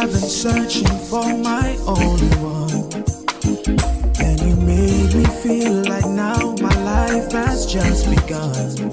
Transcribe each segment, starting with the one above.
I've been searching for my only one, and you made me feel like now my life has just begun.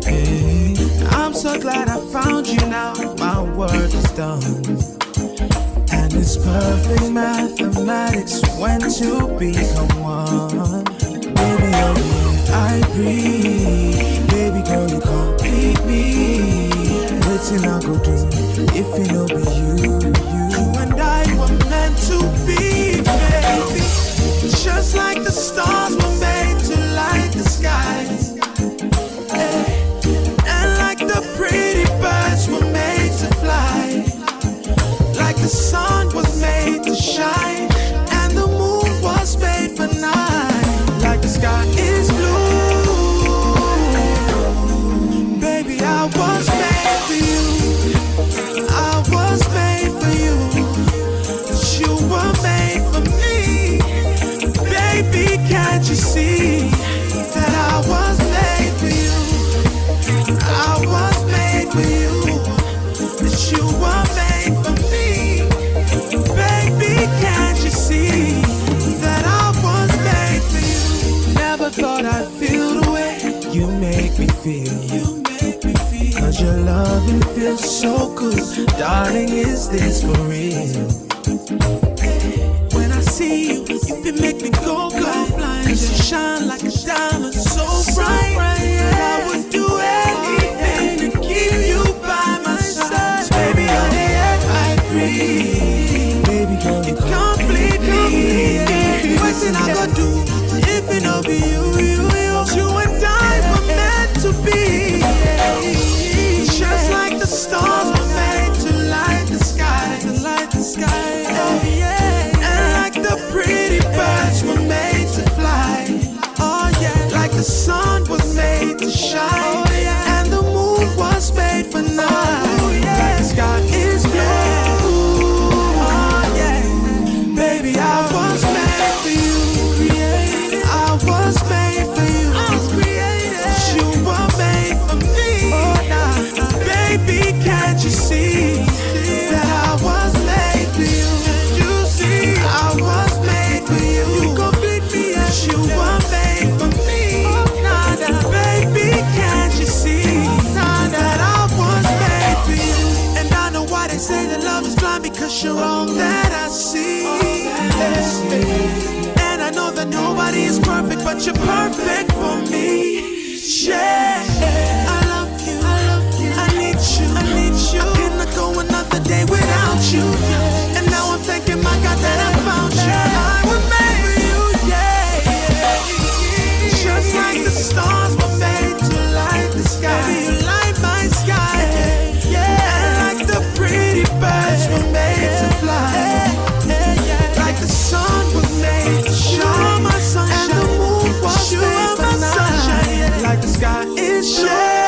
Hey, I'm so glad I found you now, my work is done. And it's perfect mathematics when two become one. Baby, oh yeah, I breathe. Baby girl, you complete me. Waiting I go do if it no be you. You and I were meant to be, baby. Just like the stars were made to light the skies, and like the pretty birds were made to fly, like the sun was made to shine, and the moon was made for night, like the sky is blue. Baby, I was made for you. I was made for you. But you were made for me. Baby, can't you see that I was made for you? I was made for you. That you were made for me. Baby, can't you see that I was made for you? Never thought I'd feel the way you make me feel. Cause your loving feels so good. Darling, is this for real? When I see you, you make me go blind. Cause you shine like a diamond, so bright. I would do anything to keep you by my side. Baby, on the air I breathe. Baby girl, you complete me. What's it I gonna do if it no be you? You and I were meant to be. Just like the stars were made to light the sky, and like the pretty birds were made to fly. Oh yeah, like the sun was made to shine, and the moon was made for night. Like the sky is blue. Oh yeah, baby, I was made for you. I was made for you. You were made for me. Baby, can't you see that I was made for you? You see, I was made for you. You complete me as you were made for me. Baby, can't you see that I was made for you? And I know why they say that love is blind, because you're all that I see. And I know that nobody is perfect, but you're perfect for me. Yeah, I love you. I need you. I cannot go another day without you. And now I'm thanking my God that I found you. I was made for you, yeah. Just like the stars were made to light the sky. You light my sky, and like the pretty birds were made to fly, like the sun was made to shine, and the moon was made for night, like the sky is blue.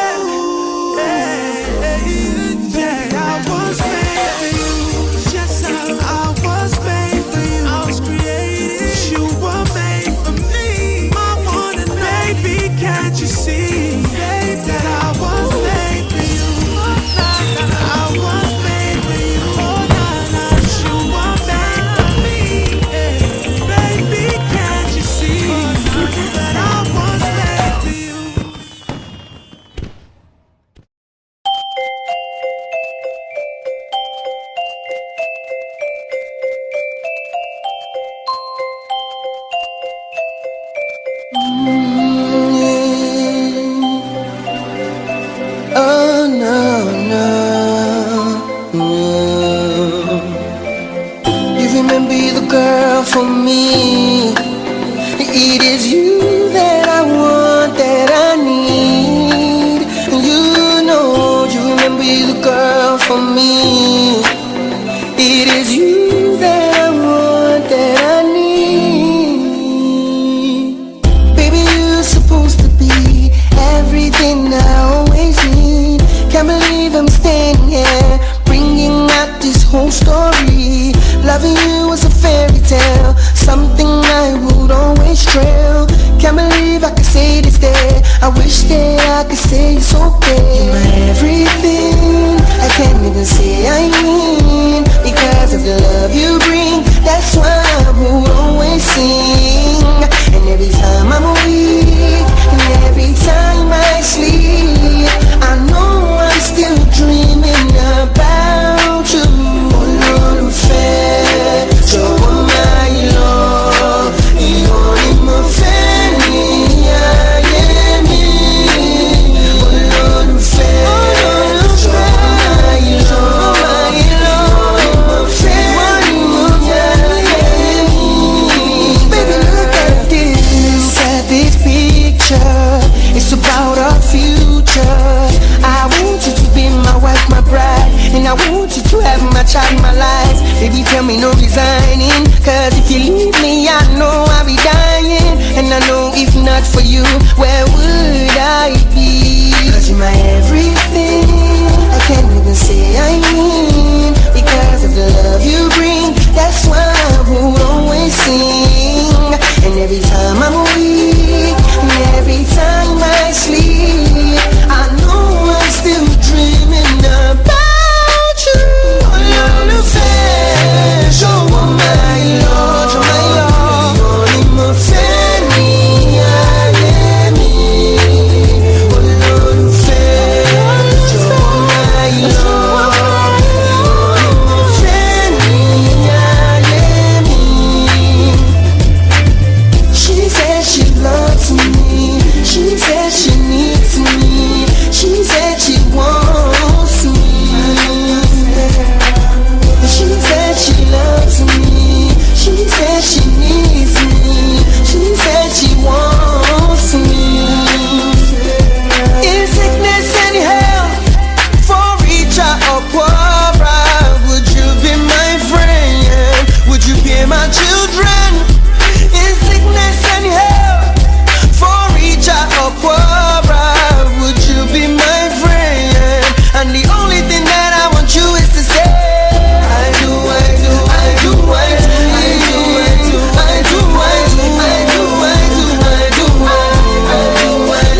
For me, it is you that I want, that I need. You know, you remember you're the girl for me. It is you that I want, that I need. Baby, you're supposed to be everything I always need. Can't believe I'm standing here bringing out this whole story. Loving you was a fairy tale, something I would always trail. Can't believe I could say this day. I wish that I could say it's okay. You're my everything, I can't even say I mean. the love you bring, that's why I will always sing. And every time I'm weak, and every time I sleep, I know I'm still dreaming about you. Olólùfẹ́, jọ̀wọ́ máa lọ, ìwọ ni mo fẹ́ ní ayé mi. Olólùfẹ́, jọ̀wọ́ máa lọ, ìwọ ni mo fẹ́ ní ayé mi. Baby, look at this picture. It's about our future. I want you to be my wife, my bride, and I want you to have my child in my life. Baby, tell me no resigning, cause if you leave me, I know I'll be dying. And I know if not for you, where would I be? Cause you're my everything, I can't even say I mean. Because of the love you bring, that's why I will always sing. And every time I'm weak, and every time I sleep, I know I'm still dreaming about you. Olólùfẹ́, jọ̀wọ́ máa lọ, ìwọ ni mo fẹ́ ní ayé mi. Olólùfẹ́, jọ̀wọ́ máa lọ, ìwọ ni mo fẹ́ ní ayé mi. She said she loves me, she said she needs me, she said she wants me. She said she loves me, she said she needs me, she said she wants me. In sickness and health, for richer or poorer, would you be my friend? Would you be my children? In sickness and health, for richer or poorer, would you be my friend? And the only thing that I want you is to say, I do, I do, I do, I do, I do, I do, I do, I do, I do, I do, I do, I do.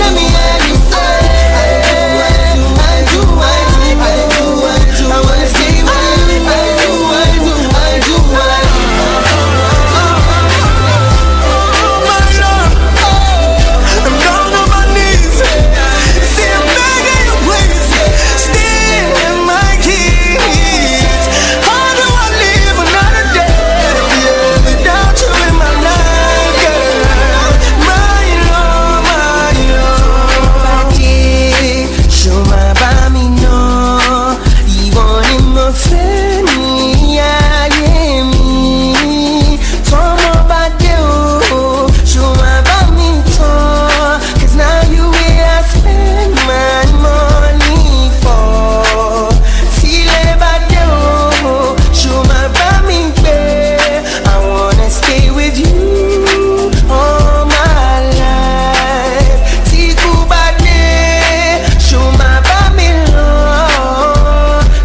Let me hear you say, I do, I do, I do, I do, I do. I wanna stay with you. I do, I do, I do, I do. Oh my Lord, I'm down on my knees. See, I'm begging you, please, stand in my keys. How do I live another day without you in my life, girl? My Lord, my Lord. Show my bami no, ìwọ ni mo fẹ́ ní ayé mi. Tọ́mọ bá dé o, show my bami tán, 'cause now you where I spend my money for. Tílẹ̀ bá dé o, show my bami pé, I wanna stay with you all my life. Tí kú bá dé, show my bami lọ,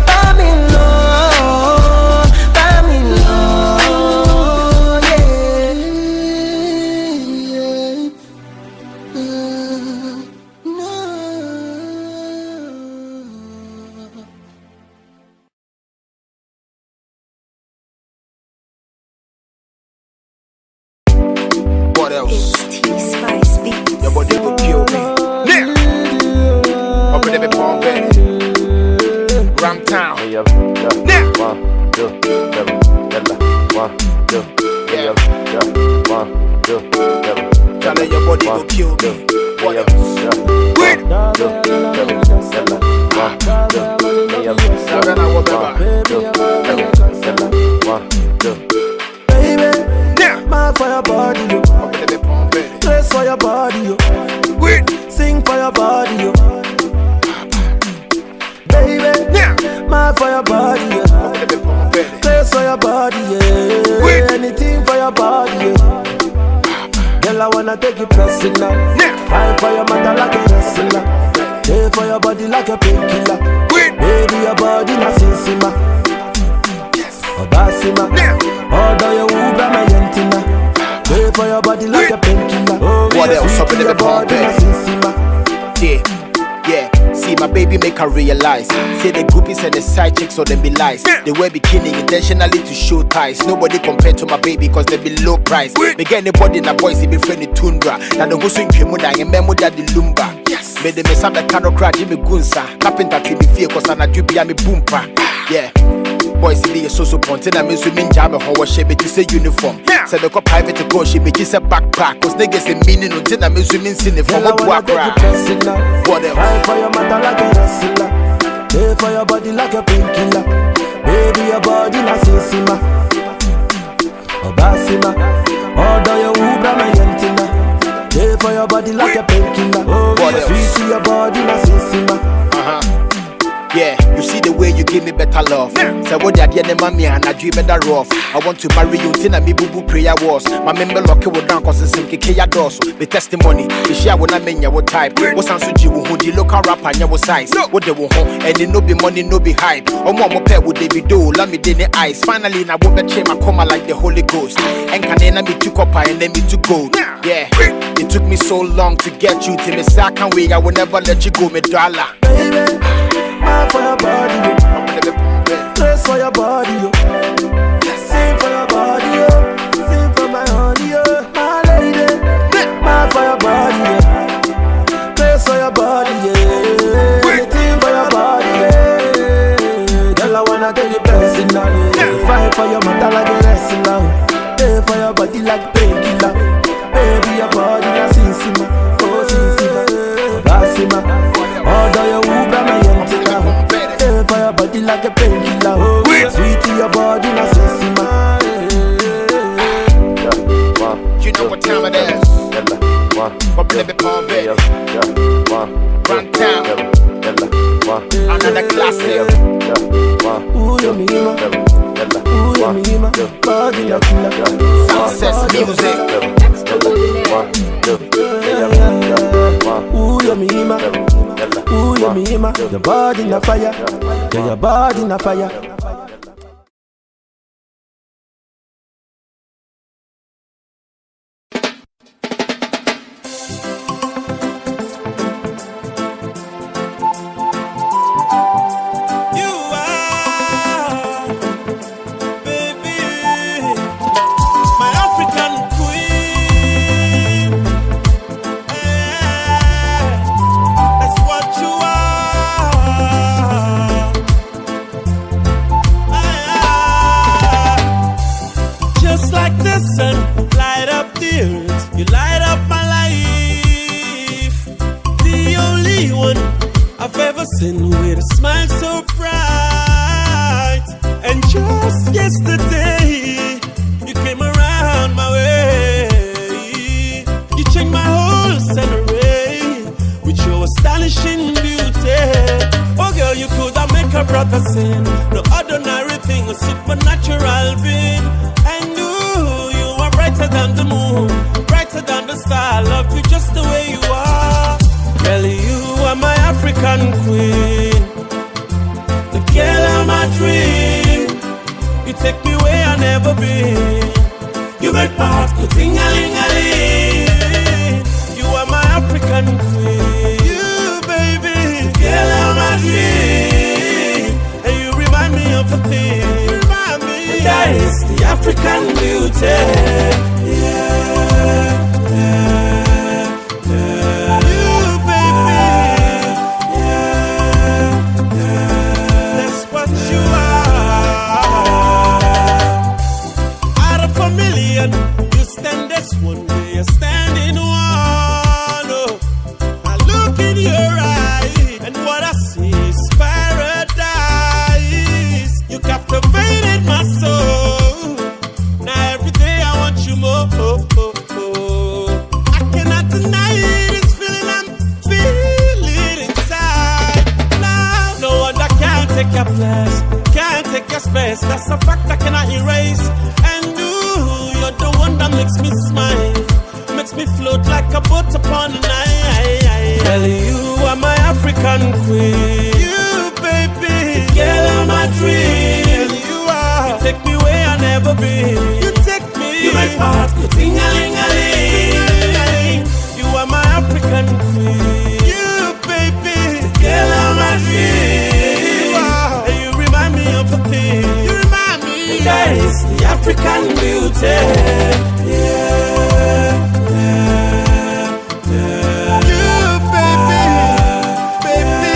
bami lọ, bami lọ, What else? Your body will kill me. Now, up in every palm bed. Ram Town. Now, 1, 2, 7, yalla. 1, 2, yeah. 1, 2, 7, Tell your body will kill me. What else? Wait. Baby, Now, mad for your body, yo. up in every palm bed. Place for your body, yo. Wait. Sing for your body, yo. Baby, Now, mad for your body, yo. up in every palm bed. Place for your body, yeah. Wait. Anything for your body, yeah. Girl, I wanna take you personal. Now, Fight for your mother like a wrestler. Pay for your body like a painkiller. wait. Baby, your body na sinsima. Yes. Obasima. Now, Order your Uber, my yentina. Pay for your body like a painkiller. Oh, What yes, else sweet up in your the palm body na bed? sinsima. yeah, yeah. See my baby make her realize. Say the groupies and the side chicks or them be lies. They wear bikini intentionally to show ties. Nobody compared to my baby cause they be low price. Me get anybody in a boys, they be friendly tundra. Now the who's in Kimuda and Memo that the lumba. Yes. Made them a some the caro crack Jimmy Gunsa. Carpenter TV fear cause I'm a dubia me boompa. Yeah. Boys be a so pontin and me swimming jam and how she be to say uniform. Say the cop private to go, she be just a backpack. Cause niggas a meaning until I'm swimming in the form of what else? Fight for your mother like a wrestler. Pay for your body like a painkiller. Baby, your body like Sissima Obasima. Order your Ubra, my Yentina. Pay for your body like a painkiller. Sweet to your body like Sissima. Yeah, you see the way you give me better love. Say what you did, mommy, and I dream better rough. I want to marry you, till I me boo boo prayer was. My member lock it down cause it's some kaya doors. The testimony, the share when I mean your type. What's answer you who the local rap and your size? What they want, and it no be money, no be hype. Or more pair would they be do, let me in the eyes. Finally, I won't bet my coma like the Holy Ghost. And can me to copper and then me to gold. Yeah, it took me so long to get you to me, so I can't wait, I will never let you go, me dollar. For your body, yo. Dress for your body, yo. Sing for your body, yo. Sing for my honey, yo. My lady, mad for your body, yo. Dress for your body, yeah. Anything for your body, yeah. Girl, I wanna get you personal. Fight for your mother like a wrestler. Pay for your body like painkiller. Baby, your body like Sissima. Oh, Sissima. Basima. Order your Ubra, my Yentina. For your body like a painkiller. Oh, sweet to your body like Sissima. You know what time it is. But baby, Palm Bay. Run town. Another classic. Ooh, you mima. Ooh, you mima. Body like killer. Success music. Ooh, you mima. Ooh, you mima. Your body na fire. Yeah, your body na fire. With a smile so bright. And just yesterday you came around my way. You changed my whole scenery with your astonishing beauty. Oh girl, you could have make a brother sin. No ordinary thing, a supernatural being. And you are brighter than the moon, brighter than the star. Love you just the way you are. Girl, you are my African queen, the girl of my dream. You take me where I never been. You make my heart go ting-a-ling-a-ling. You are my African queen, you baby, the girl of my dream. And you remind me of a thing, and that is the African beauty. Yeah. You stand as one day, you stand in one. Oh, I look in your eyes, and what I see is paradise. You captivated my soul. Now every day I want you more. I cannot deny this feeling I'm feeling inside. Now no one that can take your place, can't take your space. That's a fact I cannot erase. And you're the one that makes me smile, makes me float like a boat upon the night. Girl, you are my African queen, you baby, girl of my dream. You are, you take me where I never been. You take me, you make my heart go ting-a-ling-a-ling. You are my African queen, you baby, girl of my African beauty. Yeah, you, baby, baby,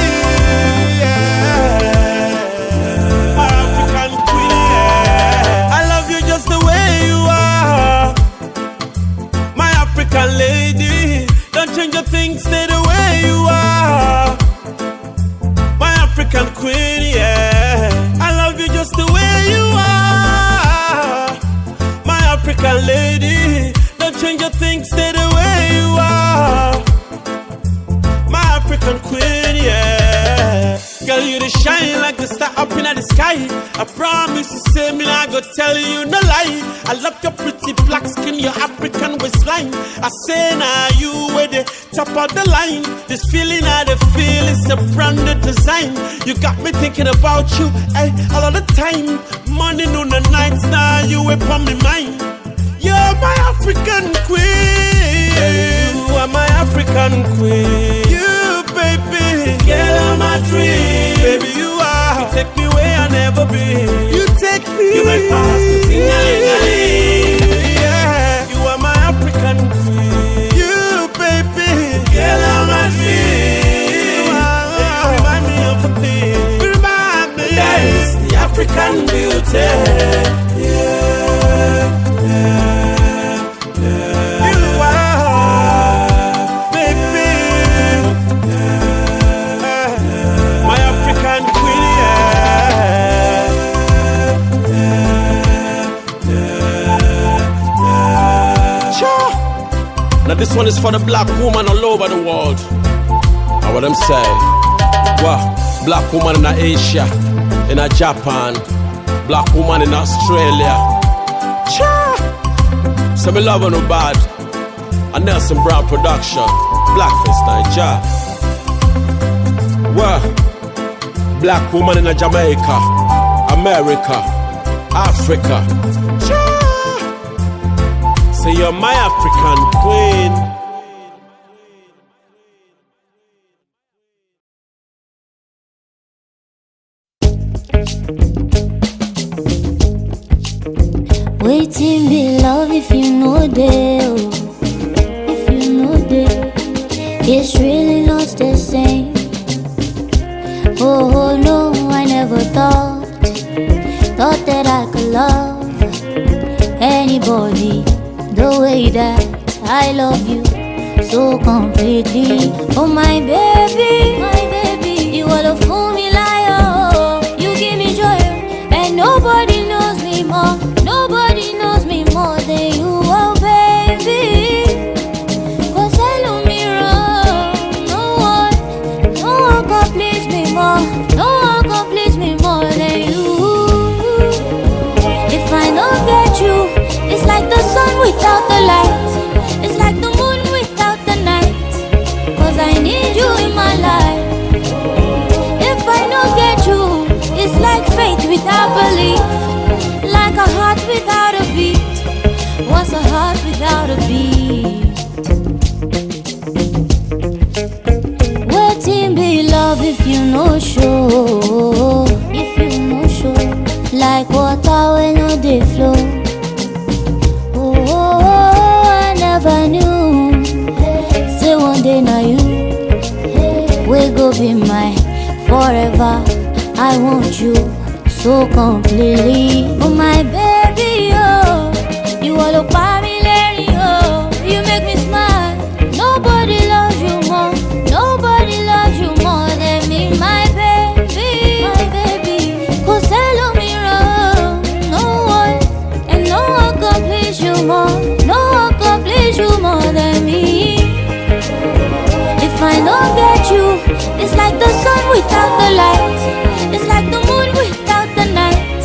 yeah. My African queen, yeah. I love you just the way you are. My African lady, don't change your things, stay the way you are. My African queen, yeah. I love you just the way you are. My African lady, don't change your things, stay the way you are. My African queen, yeah. Girl, you the shine like the star up in the sky. I promise you, say me, I go tell you no lie. I love your pretty black skin, your African waistline. I say now you were the top of the line. This feeling I feel is a brand new design. You got me thinking about you, eh, all of the time. Morning, noon, and nights, now you upon me mind. You're my African queen. You are my African queen. You, baby, girl, I'm my dream. Baby, you are. You take me where I never been. You take me. You make past the sing-a-ling-a-ling. Yeah, you are my African queen. You, baby, girl, I'm my dream. You remind me of a thing. Remind me. That is the African beauty. Yeah, you are, baby, my African queen, Sure. Now this one is for the black woman all over the world. How what them say? Well, black woman in Asia, in Japan, black woman in Australia. Sure. So me love her no bad. And Nelson Brown production, Blackface Nigeria. Well, black woman in Jamaica, America, Africa. Sure. Say you're my African queen. Waiting be love if you know that. If you know that, it's really not the same. Oh no, I never thought that I could love anybody the way that I love you so completely. Oh my baby, you are the fool me liar. You give me joy, and nobody knows me more. Nobody knows me more than you, oh baby. Cause I love me wrong. No one can please me more. No one can please me more than you. If I don't get you, it's like the sun without the light. It's like the moon without the night. Cause I need you in my life. If I don't get you, it's like faith without belief. Like a heart without a beat. What's a heart without a beat? Waiting be love if you no show. If you no show. Like water when no dey flow. Oh, I never knew. Say one day now you will go be mine forever. I want you so completely. Oh my baby, oh, you all up by me, lady, oh, you make me smile. Nobody loves you more. Nobody loves you more than me, my baby, my baby. Cause they love me wrong. No one, and no one can please you more. No one can please you more than me. If I don't get you, it's like the sun without the light. It's like the moon without the night.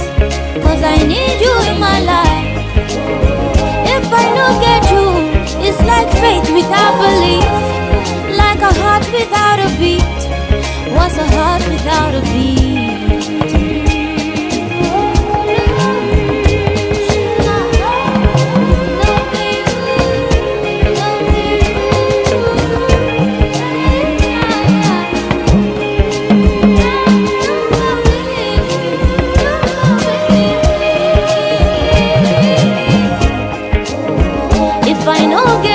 Cause I need you in my life. If I don't get you, it's like faith without belief. Like a heart without a beat. What's a heart without a beat? if I no get